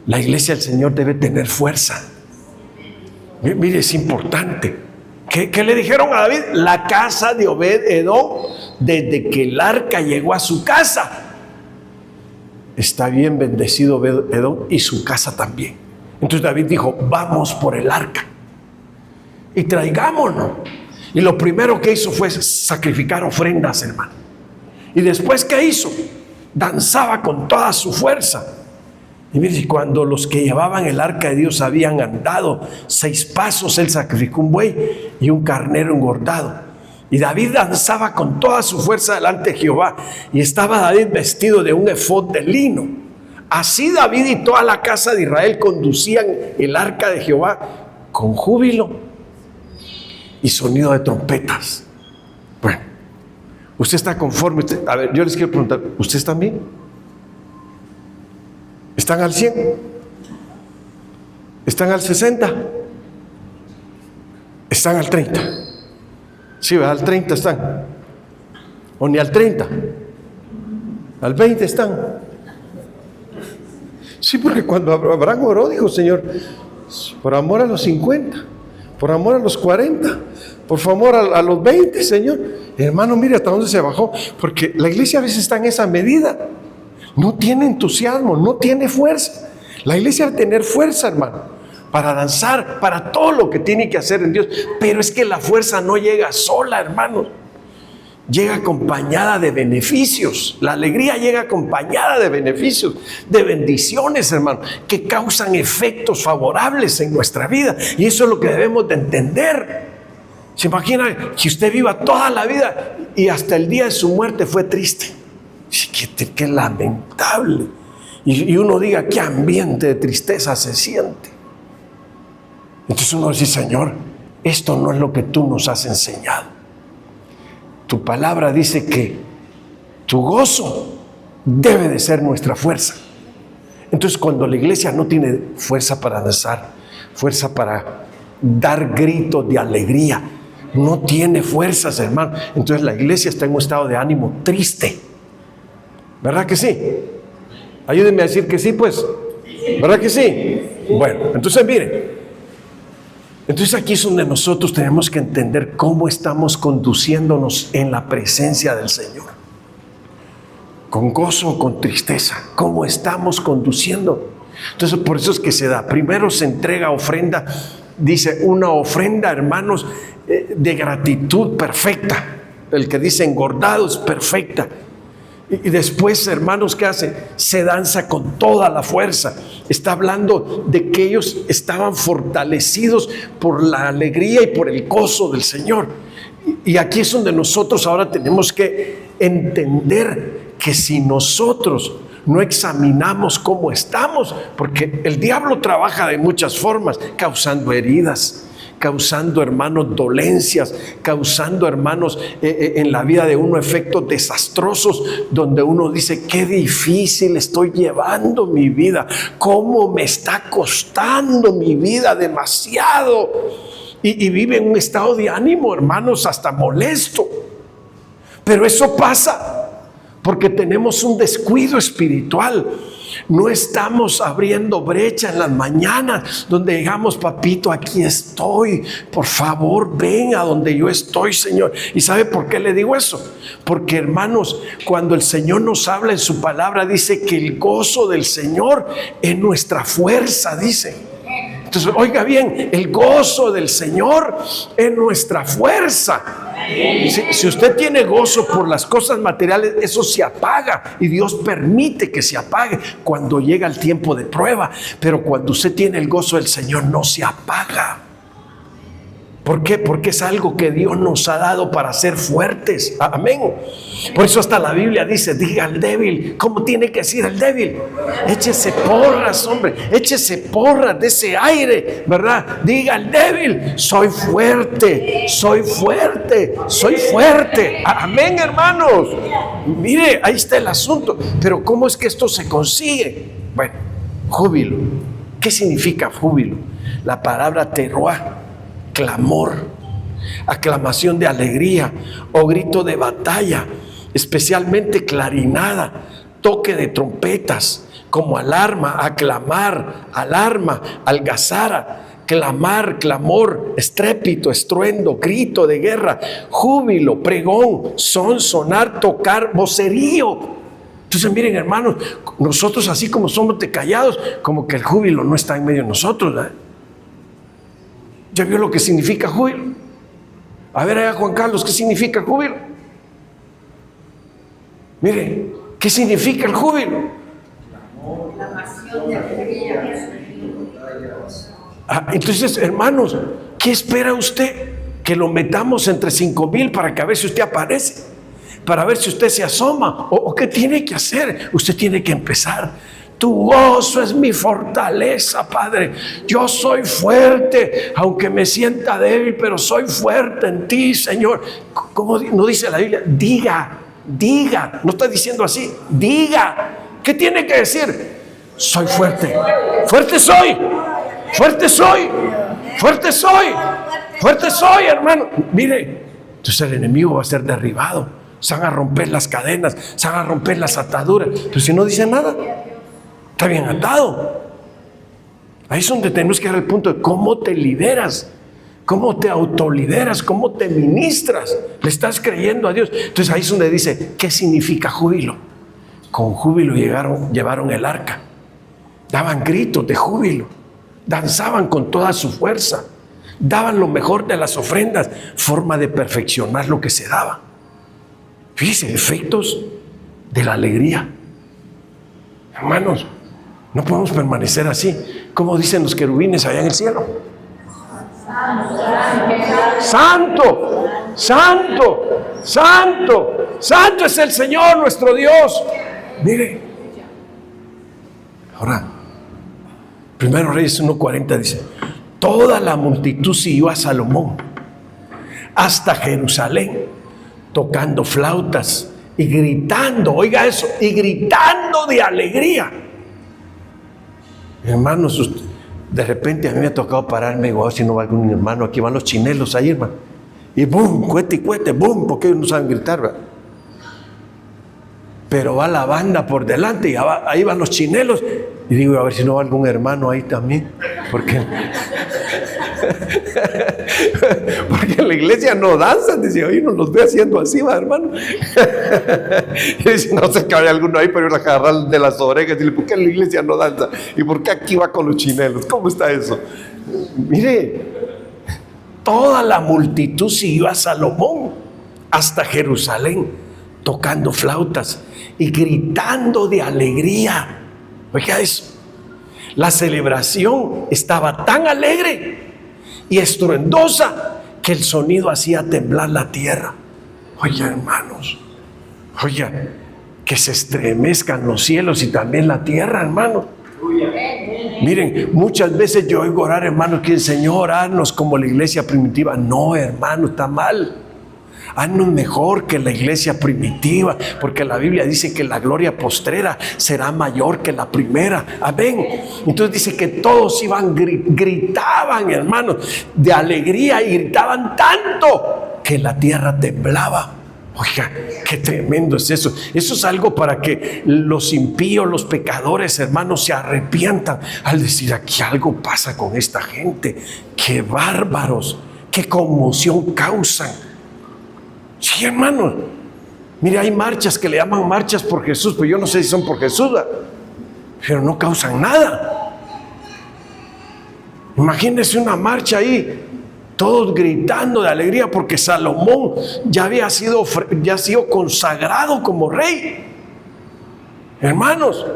A: La iglesia del Señor debe tener fuerza. Mire, es importante. ¿Qué le dijeron a David? La casa de Obed-Edom, desde que el arca llegó a su casa, está bien bendecido Obed-Edom y su casa también. Entonces David dijo, vamos por el arca y traigámonos. Y lo primero que hizo fue sacrificar ofrendas, hermano. Y después, ¿qué hizo? Danzaba con toda su fuerza. Y mire, cuando los que llevaban el arca de Dios habían andado 6 pasos, él sacrificó un buey y un carnero engordado. Y David danzaba con toda su fuerza delante de Jehová. Y estaba David vestido de un efod de lino. Así David y toda la casa de Israel conducían el arca de Jehová con júbilo y sonido de trompetas. Bueno, ¿usted está conforme? A ver, yo les quiero preguntar, ¿ustedes también? ¿Están al 100? ¿Están al 60? ¿Están al 30? Sí, al 30 están. ¿O ni al 30? ¿Al 20 están? Sí, porque cuando Abraham oró, dijo, Señor, por amor a los 50, por amor a los 40, por favor a los 20, Señor. Hermano, mire hasta dónde se bajó, porque la iglesia a veces está en esa medida. No tiene entusiasmo, no tiene fuerza. La iglesia debe tener fuerza, hermano, para danzar, para todo lo que tiene que hacer en Dios. Pero es que la fuerza no llega sola, hermano. Llega acompañada de beneficios. La alegría llega acompañada de beneficios, de bendiciones, hermano, que causan efectos favorables en nuestra vida. Y eso es lo que debemos de entender. ¿Se imagina que usted viva toda la vida y hasta el día de su muerte fue triste? Qué lamentable. Y uno diga, qué ambiente de tristeza se siente. Entonces uno dice, Señor, esto no es lo que tú nos has enseñado. Tu palabra dice que tu gozo debe de ser nuestra fuerza. Entonces, cuando la iglesia no tiene fuerza para danzar, fuerza para dar gritos de alegría, no tiene fuerzas, hermano, entonces la iglesia está en un estado de ánimo triste. ¿Verdad que sí? Ayúdenme a decir que sí, pues. ¿Verdad que sí? Bueno, entonces miren. Entonces aquí es donde nosotros tenemos que entender cómo estamos conduciéndonos en la presencia del Señor. Con gozo o con tristeza. ¿Cómo estamos conduciendo? Entonces por eso es que se da. Primero se entrega ofrenda. Dice una ofrenda, hermanos, de gratitud perfecta. El que dice engordado es perfecta. Y después, hermanos, ¿qué hace? Se danza con toda la fuerza. Está hablando de que ellos estaban fortalecidos por la alegría y por el gozo del Señor. Y aquí es donde nosotros ahora tenemos que entender que si nosotros no examinamos cómo estamos, porque el diablo trabaja de muchas formas, causando heridas, causando, hermanos, dolencias, causando, hermanos, en la vida de uno efectos desastrosos, donde uno dice, qué difícil estoy llevando mi vida, cómo me está costando mi vida demasiado, y vive en un estado de ánimo, hermanos, hasta molesto. Pero eso pasa porque tenemos un descuido espiritual. No estamos abriendo brecha en las mañanas donde digamos, papito, aquí estoy, por favor, ven a donde yo estoy, Señor. ¿Y sabe por qué le digo eso? Porque, hermanos, cuando el Señor nos habla en su palabra, dice que el gozo del Señor es nuestra fuerza, dice. Entonces, oiga bien, el gozo del Señor es nuestra fuerza. Si usted tiene gozo por las cosas materiales, eso se apaga y Dios permite que se apague cuando llega el tiempo de prueba. Pero cuando usted tiene el gozo del Señor, no se apaga. ¿Por qué? Porque es algo que Dios nos ha dado para ser fuertes. Amén. Por eso hasta la Biblia dice, diga al débil. ¿Cómo tiene que decir el débil? Échese porras, hombre. Échese porras de ese aire, ¿verdad? Diga al débil, soy fuerte, soy fuerte, soy fuerte. Amén, hermanos. Mire, ahí está el asunto. Pero ¿cómo es que esto se consigue? Bueno, júbilo. ¿Qué significa júbilo? La palabra teruá, clamor, aclamación de alegría o grito de batalla, especialmente clarinada, toque de trompetas, como alarma, aclamar, alarma, algazara, clamar, clamor, estrépito, estruendo, grito de guerra, júbilo, pregón, son, sonar, tocar, vocerío. Entonces miren, hermanos, nosotros así como somos de callados, como que el júbilo no está en medio de nosotros, ¿verdad? ¿Ya vio lo que significa júbilo? A ver allá, Juan Carlos, ¿qué significa júbilo? Mire, ¿qué significa el júbilo? Entonces, hermanos, ¿qué espera usted? Que lo metamos entre 5,000 para que a ver si usted aparece, para ver si usted se asoma, o qué tiene que hacer. Usted tiene que empezar. Tu gozo es mi fortaleza, Padre. Yo soy fuerte, aunque me sienta débil, pero soy fuerte en ti, Señor. ¿Cómo no dice la Biblia? Diga, no está diciendo así, diga. ¿Qué tiene que decir? Soy fuerte. Fuerte soy, fuerte soy, fuerte soy, fuerte soy, hermano. Mire, entonces el enemigo va a ser derribado. Se van a romper las cadenas, se van a romper las ataduras. Pero si no dice nada, está bien atado. Ahí es donde tenemos que dar el punto de cómo te lideras, cómo te autolideras, cómo te ministras. Le estás creyendo a Dios. Entonces ahí es donde dice, ¿qué significa júbilo? Con júbilo llevaron el arca. Daban gritos de júbilo. Danzaban con toda su fuerza. Daban lo mejor de las ofrendas. Forma de perfeccionar lo que se daba. Fíjense, efectos de la alegría. Hermanos, no podemos permanecer así. Como dicen los querubines allá en el cielo. Santo, santo, santo, santo es el Señor nuestro Dios. Mire. Ahora, 1 Reyes 1:40 dice, toda la multitud siguió a Salomón hasta Jerusalén, tocando flautas y gritando, oiga eso, y gritando de alegría. Hermanos, de repente a mí me ha tocado pararme y digo, si no va algún hermano, aquí van los chinelos ahí, hermano. Y boom, cuete y cuete, boom, porque ellos no saben gritar, ¿verdad? Pero va la banda por delante y ahí van los chinelos. Y digo, a ver si no va algún hermano ahí también. Porque en la iglesia no danzan. Dice, oye, no los ve haciendo así, va, hermano. Y dice, no sé que hay alguno ahí, pero yo la agarrar de las orejas y le, ¿por qué en la iglesia no danza? ¿Y por qué aquí va con los chinelos? ¿Cómo está eso? Mire, toda la multitud siguió a Salomón hasta Jerusalén, tocando flautas y gritando de alegría. Oiga eso. La celebración estaba tan alegre y estruendosa que el sonido hacía temblar la tierra. Oiga, hermanos, oiga, que se estremezcan los cielos y también la tierra, hermanos. Miren, muchas veces yo oigo orar, hermanos, que el Señor haznos como la iglesia primitiva. No, hermano, está mal. Haznos mejor que la iglesia primitiva, porque la Biblia dice que la gloria postrera será mayor que la primera. Amén. Entonces dice que todos iban, gritaban, hermanos, de alegría, y gritaban tanto que la tierra temblaba. Oiga, qué tremendo es eso. Eso es algo para que los impíos, los pecadores, hermanos, se arrepientan al decir, aquí algo pasa con esta gente. Qué bárbaros, qué conmoción causan. Sí, hermanos. Mire, hay marchas que le llaman marchas por Jesús, pero yo no sé si son por Jesús, pero no causan nada. Imagínense una marcha ahí, todos gritando de alegría porque Salomón ya había sido consagrado como rey. Hermanos,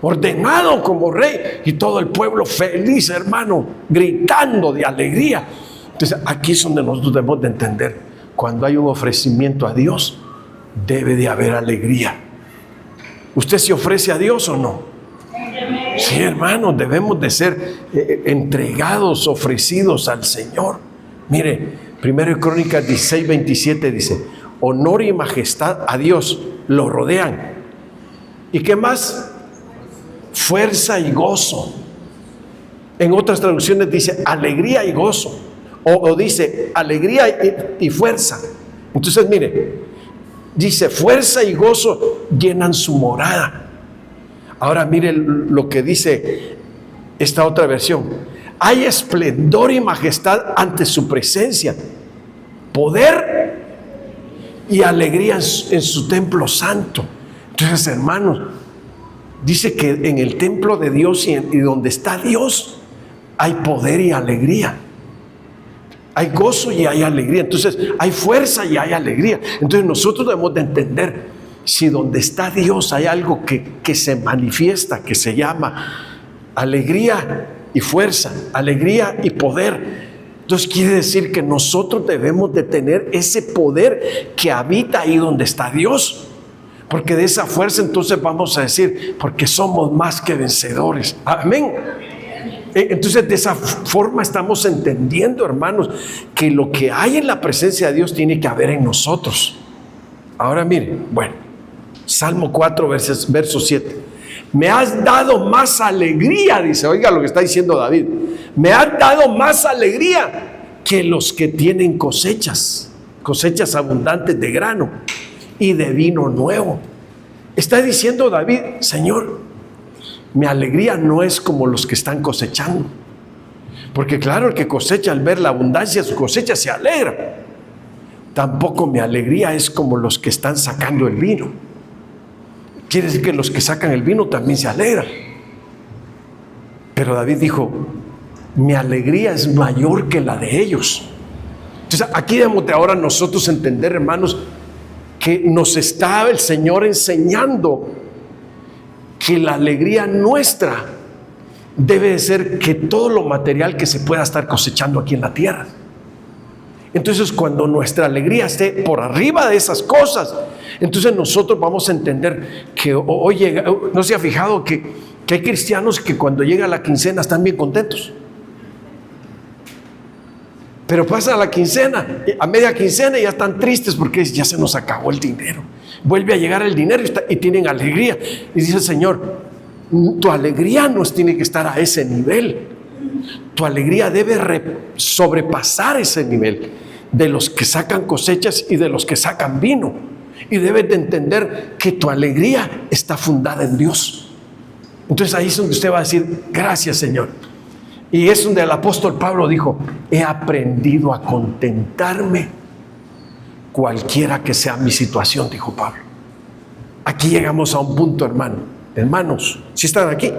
A: ordenado como rey, y todo el pueblo feliz, hermano, gritando de alegría. Entonces aquí es donde nosotros debemos de entender: cuando hay un ofrecimiento a Dios, debe de haber alegría. ¿Usted se ofrece a Dios o no? Sí, hermanos, debemos de ser entregados, ofrecidos al Señor. Mire, 1 Crónicas 16, 27 dice: honor y majestad a Dios lo rodean. ¿Y qué más? Fuerza y gozo. En otras traducciones dice alegría y gozo, o dice alegría y fuerza. Entonces mire, dice fuerza y gozo llenan su morada. Ahora mire lo que dice esta otra versión: hay esplendor y majestad ante su presencia, poder y alegría en su templo santo. Entonces, hermanos, dice que en el templo de Dios y donde está Dios hay poder y alegría, hay gozo y hay alegría. Entonces hay fuerza y hay alegría. Entonces nosotros debemos de entender: si donde está Dios hay algo que se manifiesta, que se llama alegría y fuerza, alegría y poder, entonces quiere decir que nosotros debemos de tener ese poder que habita ahí donde está Dios. Porque de esa fuerza entonces vamos a decir: porque somos más que vencedores. Amén. Entonces de esa forma estamos entendiendo, hermanos, que lo que hay en la presencia de Dios tiene que haber en nosotros. Ahora miren, bueno, Salmo 4, verso 7. Me has dado más alegría, dice. Oiga lo que está diciendo David: me has dado más alegría que los que tienen cosechas abundantes de grano y de vino nuevo. Está diciendo David: Señor, mi alegría no es como los que están cosechando. Porque claro, el que cosecha, al ver la abundancia de su cosecha, se alegra. Tampoco mi alegría es como los que están sacando el vino. Quiere decir que los que sacan el vino también se alegran. Pero David dijo: mi alegría es mayor que la de ellos. Entonces aquí debemos de ahora nosotros entender, hermanos, que nos está el Señor enseñando que la alegría nuestra debe de ser que todo lo material que se pueda estar cosechando aquí en la tierra. Entonces cuando nuestra alegría esté por arriba de esas cosas, entonces nosotros vamos a entender que, oye, ¿no se ha fijado que hay cristianos que cuando llega la quincena están bien contentos? Pero pasa la quincena, a media quincena, y ya están tristes porque ya se nos acabó el dinero. Vuelve a llegar el dinero y tienen alegría. Y dice el Señor: tu alegría no tiene que estar a ese nivel. Tu alegría debe sobrepasar ese nivel de los que sacan cosechas y de los que sacan vino. Y debes de entender que tu alegría está fundada en Dios. Entonces ahí es donde usted va a decir: gracias, Señor. Y es donde el apóstol Pablo dijo: he aprendido a contentarme cualquiera que sea mi situación, dijo Pablo. Aquí llegamos a un punto, hermanos, ¿sí están aquí?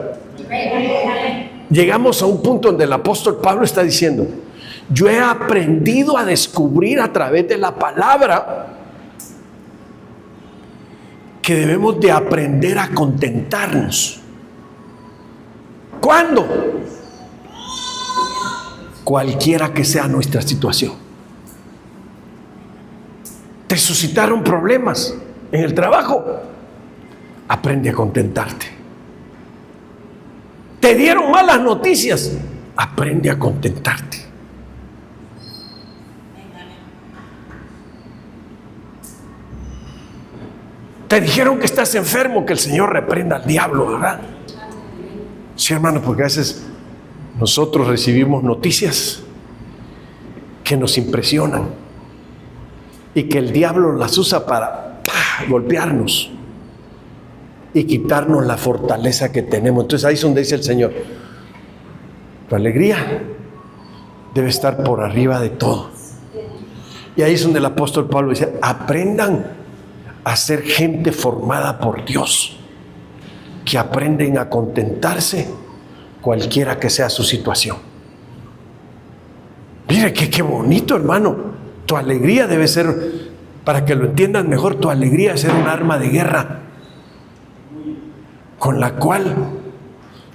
A: Llegamos a un punto donde el apóstol Pablo está diciendo: yo he aprendido a descubrir a través de la palabra que debemos de aprender a contentarnos. ¿Cuándo? Cualquiera que sea nuestra situación. Te suscitaron problemas en el trabajo, aprende a contentarte. Te dieron malas noticias, aprende a contentarte. Te dijeron que estás enfermo, que el Señor reprenda al diablo, ¿verdad? Sí, hermano, porque a veces nosotros recibimos noticias que nos impresionan y que el diablo las usa para golpearnos y quitarnos la fortaleza que tenemos. Entonces ahí es donde dice el Señor: tu alegría debe estar por arriba de todo. Y ahí es donde el apóstol Pablo dice: aprendan a ser gente formada por Dios, que aprenden a contentarse cualquiera que sea su situación. Mire, qué bonito, hermano. Tu alegría debe ser, para que lo entiendas mejor, tu alegría es ser un arma de guerra con la cual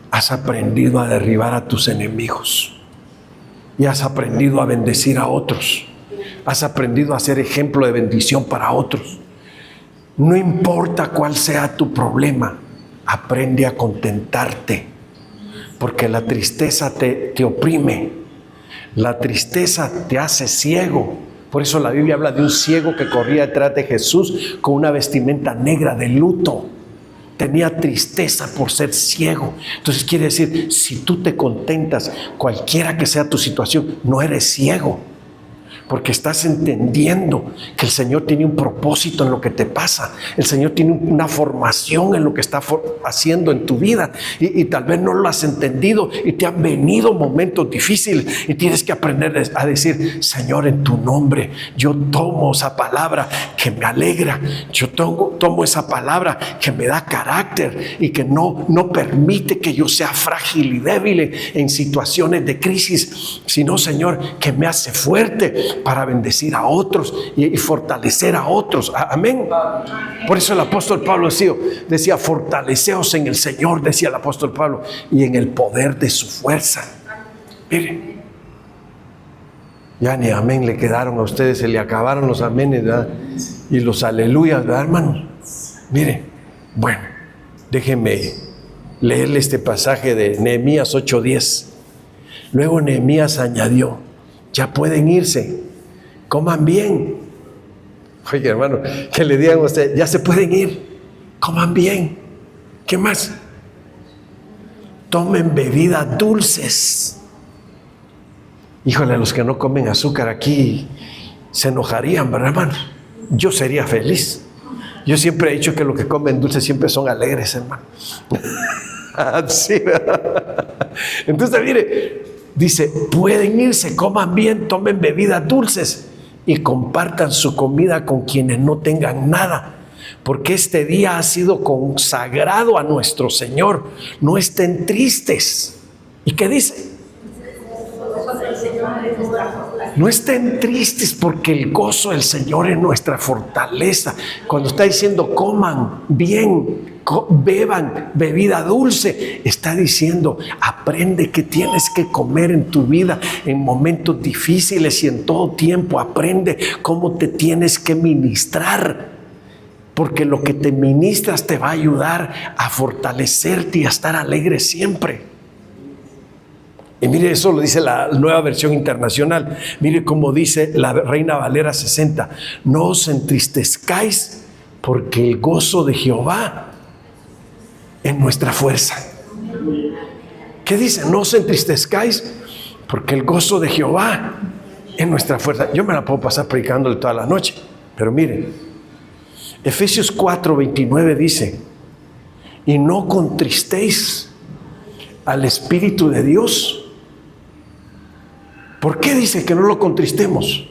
A: has aprendido a derribar a tus enemigos y has aprendido a bendecir a otros. Has aprendido a ser ejemplo de bendición para otros. No importa cuál sea tu problema, aprende a contentarte, porque la tristeza te oprime. La tristeza te hace ciego. Por eso la Biblia habla de un ciego que corría detrás de Jesús con una vestimenta negra de luto. Tenía tristeza por ser ciego. Entonces quiere decir, si tú te contentas, cualquiera que sea tu situación, no eres ciego. Porque estás entendiendo que el Señor tiene un propósito en lo que te pasa. El Señor tiene una formación en lo que está haciendo en tu vida. Y tal vez no lo has entendido y te han venido momentos difíciles. Y tienes que aprender a decir, Señor, en tu nombre, yo tomo esa palabra que me alegra. Yo tomo esa palabra que me da carácter y que no permite que yo sea frágil y débil en situaciones de crisis. Sino, Señor, que me hace fuerte para bendecir a otros y fortalecer a otros. Amén. Por eso el apóstol Pablo decía, fortaleceos en el Señor, decía el apóstol Pablo, y en el poder de su fuerza. Mire, ya ni amén le quedaron a ustedes, se le acabaron los amenes, ¿verdad? Y los aleluyas, ¿verdad, hermano? Mire, bueno, déjenme leerle este pasaje de Nehemías 8:10. Luego Nehemías añadió, ya pueden irse, coman bien. Oye, hermano, que le digan a usted, ya se pueden ir, coman bien. ¿Qué más? Tomen bebidas dulces. Híjole, los que no comen azúcar aquí se enojarían, ¿verdad, hermano? Yo sería feliz. Yo siempre he dicho que los que comen dulces siempre son alegres, hermano. Sí, ¿verdad? Entonces, mire, dice, pueden irse, coman bien, tomen bebidas dulces y compartan su comida con quienes no tengan nada, porque este día ha sido consagrado a nuestro Señor. No estén tristes. ¿Y qué dice? No estén tristes, porque el gozo del Señor es nuestra fortaleza. Cuando está diciendo coman bien, beban bebida dulce, está diciendo aprende que tienes que comer en tu vida en momentos difíciles y en todo tiempo. Aprende cómo te tienes que ministrar, porque lo que te ministras te va a ayudar a fortalecerte y a estar alegre siempre. Y mire, eso lo dice la Nueva Versión Internacional. Mire cómo dice la Reina Valera 60. No os entristezcáis, porque el gozo de Jehová es nuestra fuerza. ¿Qué dice? No os entristezcáis, porque el gozo de Jehová es nuestra fuerza. Yo me la puedo pasar predicándole toda la noche, pero miren, Efesios 4:29 dice, y no contristéis al Espíritu de Dios. ¿Por qué dice que no lo contristemos?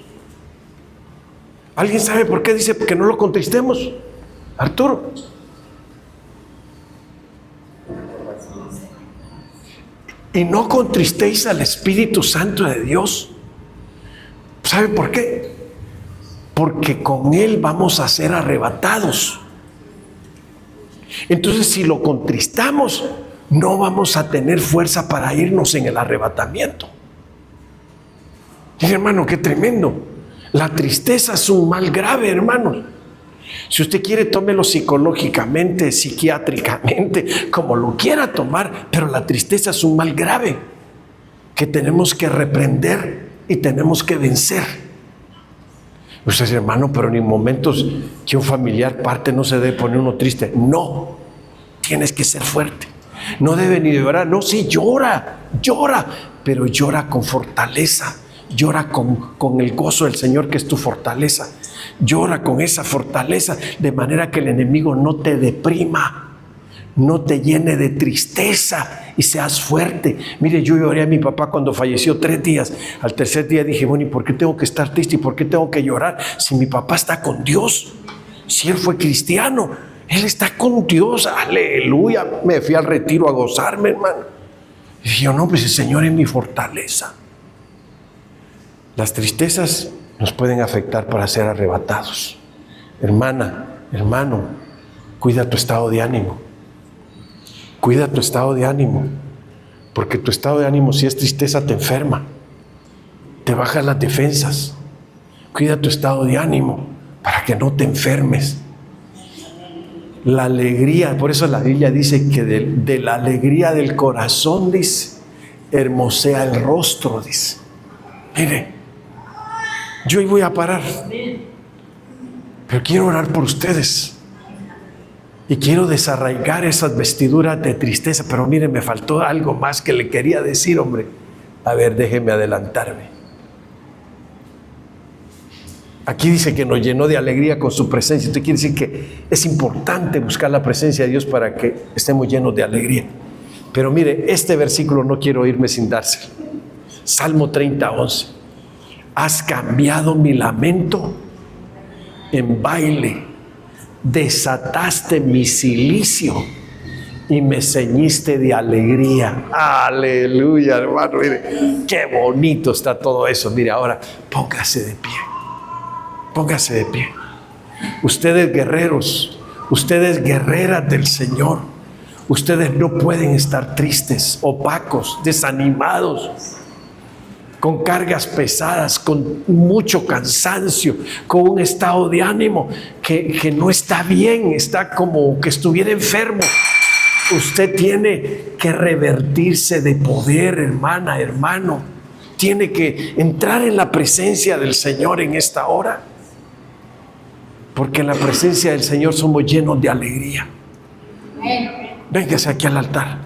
A: ¿Alguien sabe por qué dice que no lo contristemos? Arturo. Y no contristéis al Espíritu Santo de Dios. ¿Sabe por qué? Porque con Él vamos a ser arrebatados. Entonces, si lo contristamos, no vamos a tener fuerza para irnos en el arrebatamiento. Y hermano, qué tremendo. La tristeza es un mal grave, hermanos. Si usted quiere, tómelo psicológicamente, psiquiátricamente, como lo quiera tomar, pero la tristeza es un mal grave que tenemos que reprender y tenemos que vencer. Usted dice, hermano, pero ni en momentos que un familiar parte no se debe poner uno triste. No, tienes que ser fuerte. No debe ni llorar. No, sí, llora, pero llora con fortaleza. Llora con el gozo del Señor, que es tu fortaleza. Llora con esa fortaleza, de manera que el enemigo no te deprima, no te llene de tristeza, y seas fuerte. Mire, yo lloré a mi papá cuando falleció 3 días. Al tercer día dije, bueno, ¿y por qué tengo que estar triste? ¿Y por qué tengo que llorar? Si mi papá está con Dios, si él fue cristiano, él está con Dios. Aleluya. Me fui al retiro a gozarme, hermano. Y dije yo, no, pues el Señor es mi fortaleza. Las tristezas nos pueden afectar para ser arrebatados. Hermana, hermano, cuida tu estado de ánimo. Cuida tu estado de ánimo. Porque tu estado de ánimo, si es tristeza, te enferma. Te baja las defensas. Cuida tu estado de ánimo para que no te enfermes. La alegría, por eso la Biblia dice que de la alegría del corazón, dice, hermosea el rostro, dice. Mire, yo hoy voy a parar, pero quiero orar por ustedes y quiero desarraigar esas vestiduras de tristeza. Pero mire, me faltó algo más que le quería decir, hombre. A ver, déjeme adelantarme. Aquí dice que nos llenó de alegría con su presencia. Esto quiere decir que es importante buscar la presencia de Dios para que estemos llenos de alegría. Pero mire, este versículo no quiero irme sin dárselo. Salmo 30:11. Has cambiado mi lamento en baile, desataste mi cilicio y me ceñiste de alegría. Aleluya, hermano. Mire, qué bonito está todo eso. Mire, ahora póngase de pie. Póngase de pie. Ustedes guerreros, ustedes guerreras del Señor, ustedes no pueden estar tristes, opacos, desanimados, con cargas pesadas, con mucho cansancio, con un estado de ánimo que no está bien, está como que estuviera enfermo. Usted tiene que revertirse de poder, hermana, hermano. Tiene que entrar en la presencia del Señor en esta hora. Porque en la presencia del Señor somos llenos de alegría. Véngase aquí al altar.